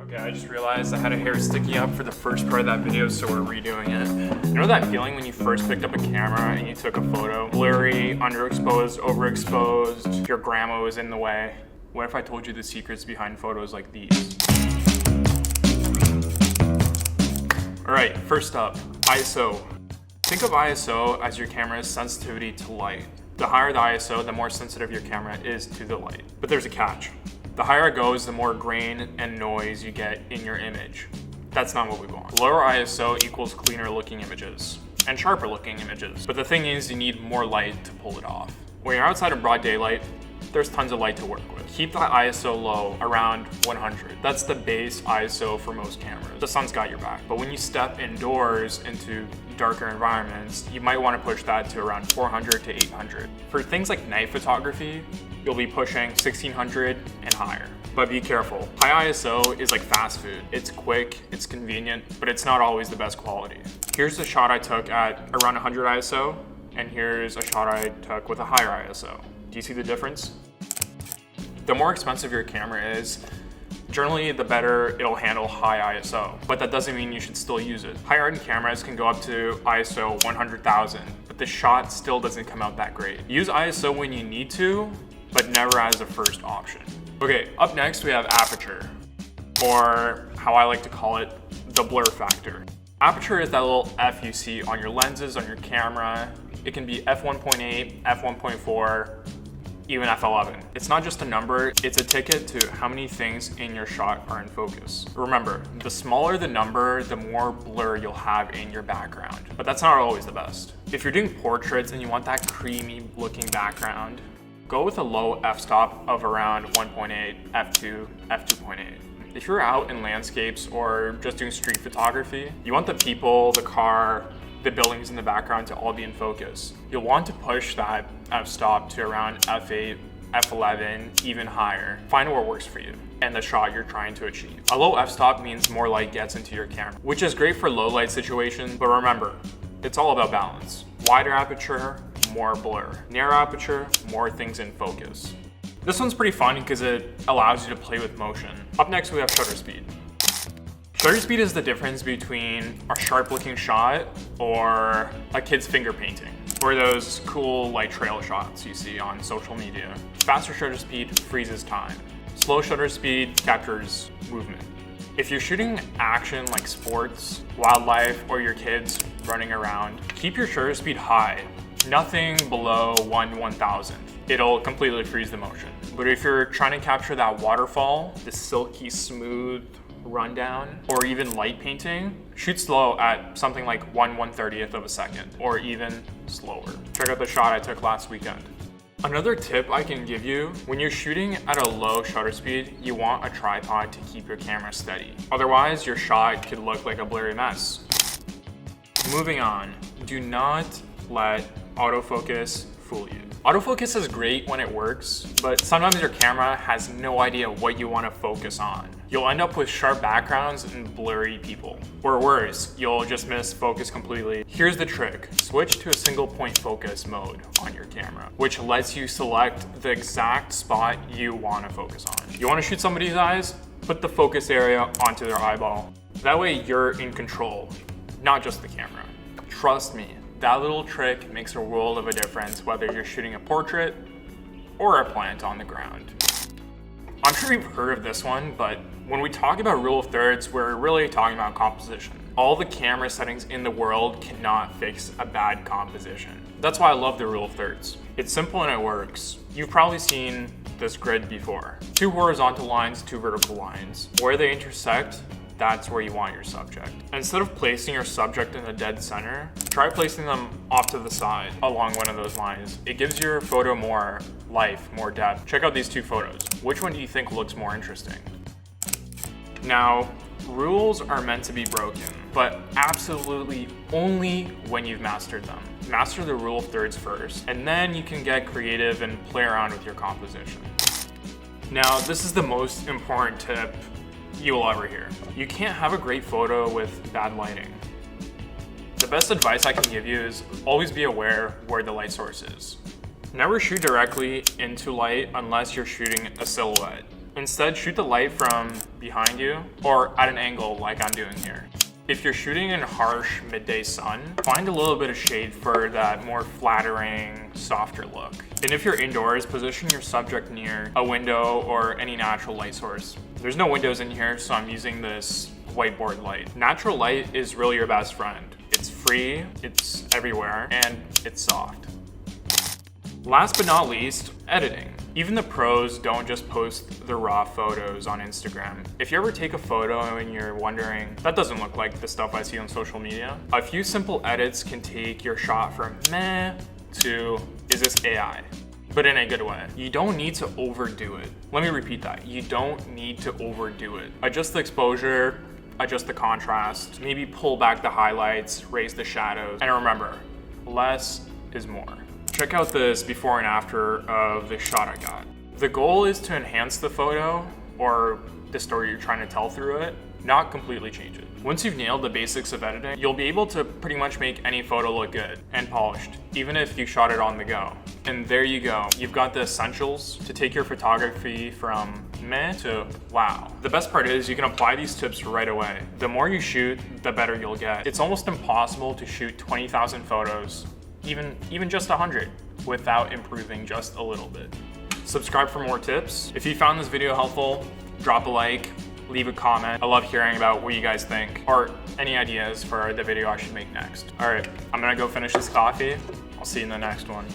Okay, I just realized I had a hair sticking up for the first part of that video, so we're redoing it. You know that feeling when you first picked up a camera and you took a photo? Blurry, underexposed, overexposed, your grandma was in the way. What if I told you the secrets behind photos like these? Alright, first up, ISO. Think of ISO as your camera's sensitivity to light. The higher the ISO, the more sensitive your camera is to the light. But there's a catch. The higher it goes, the more grain and noise you get in your image. That's not what we want. Lower ISO equals cleaner looking images and sharper looking images. But the thing is, you need more light to pull it off. When you're outside of broad daylight, there's tons of light to work with. Keep that ISO low, around 100. That's the base ISO for most cameras. The sun's got your back. But when you step indoors into darker environments, you might want to push that to around 400 to 800. For things like night photography, you'll be pushing 1600 and higher. But be careful. High ISO is like fast food. It's quick, it's convenient, but it's not always the best quality. Here's the shot I took at around 100 ISO, and here's a shot I took with a higher ISO. Do you see the difference? The more expensive your camera is, generally the better it'll handle high ISO, but that doesn't mean you should still use it. Higher-end cameras can go up to ISO 100,000, but the shot still doesn't come out that great. Use ISO when you need to, but never as a first option. Okay, up next we have aperture, or how I like to call it, the blur factor. Aperture is that little F you see on your lenses, on your camera. It can be f1.8, f1.4, even f11. It's not just a number, it's a ticket to how many things in your shot are in focus. Remember, the smaller the number, the more blur you'll have in your background. But that's not always the best. If you're doing portraits and you want that creamy looking background, go with a low f-stop of around 1.8, f2, f2.8. If you're out in landscapes or just doing street photography, you want the people, the car, the buildings in the background to all be in focus. You'll want to push that f-stop to around f8, f11, even higher. Find what works for you and the shot you're trying to achieve. A low f-stop means more light gets into your camera, which is great for low light situations, but remember, it's all about balance. Wider aperture, more blur. Narrow aperture, more things in focus. This one's pretty fun because it allows you to play with motion. Up next we have shutter speed. Shutter speed is the difference between a sharp looking shot or a kid's finger painting, or those cool light trail shots you see on social media. Faster shutter speed freezes time. Slow shutter speed captures movement. If you're shooting action like sports, wildlife, or your kids running around, keep your shutter speed high. Nothing below 1/1000th. It'll completely freeze the motion. But if you're trying to capture that waterfall, the silky smooth rundown, or even light painting, shoot slow at something like 1/130th of a second, or even slower. Check out the shot I took last weekend. Another tip I can give you, when you're shooting at a low shutter speed, you want a tripod to keep your camera steady. Otherwise, your shot could look like a blurry mess. Moving on, do not let autofocus fool you. Autofocus is great when it works, but sometimes your camera has no idea what you want to focus on. You'll end up with sharp backgrounds and blurry people. Or worse, you'll just miss focus completely. Here's the trick. Switch to a single point focus mode on your camera, which lets you select the exact spot you want to focus on. You want to shoot somebody's eyes? Put the focus area onto their eyeball. That way you're in control, not just the camera. Trust me. That little trick makes a world of a difference whether you're shooting a portrait or a plant on the ground. I'm sure you've heard of this one, but when we talk about rule of thirds, we're really talking about composition. All the camera settings in the world cannot fix a bad composition. That's why I love the rule of thirds. It's simple and it works. You've probably seen this grid before. 2 horizontal lines, 2 vertical lines. Where they intersect, that's where you want your subject. Instead of placing your subject in the dead center, try placing them off to the side along one of those lines. It gives your photo more life, more depth. Check out these 2 photos. Which one do you think looks more interesting? Now, rules are meant to be broken, but absolutely only when you've mastered them. Master the rule of thirds first, and then you can get creative and play around with your composition. Now, this is the most important tip you will ever hear. You can't have a great photo with bad lighting. The best advice I can give you is always be aware where the light source is. Never shoot directly into light unless you're shooting a silhouette. Instead, shoot the light from behind you or at an angle like I'm doing here. If you're shooting in harsh midday sun, find a little bit of shade for that more flattering, softer look. And if you're indoors, position your subject near a window or any natural light source. There's no windows in here, so I'm using this whiteboard light. Natural light is really your best friend. It's free, it's everywhere, and it's soft. Last but not least, editing. Even the pros don't just post the raw photos on Instagram. If you ever take a photo and you're wondering, that doesn't look like the stuff I see on social media, a few simple edits can take your shot from meh to is this AI? But in a good way. You don't need to overdo it. Let me repeat that. You don't need to overdo it. Adjust the exposure, adjust the contrast, maybe pull back the highlights, raise the shadows, and remember, less is more. Check out this before and after of the shot I got. The goal is to enhance the photo or the story you're trying to tell through it, not completely change it. Once you've nailed the basics of editing, you'll be able to pretty much make any photo look good and polished, even if you shot it on the go. And there you go. You've got the essentials to take your photography from meh to wow. The best part is you can apply these tips right away. The more you shoot, the better you'll get. It's almost impossible to shoot 20,000 photos, even just 100, without improving just a little bit. Subscribe for more tips. If you found this video helpful, drop a like, leave a comment. I love hearing about what you guys think or any ideas for the video I should make next. All right, I'm gonna go finish this coffee. I'll see you in the next one.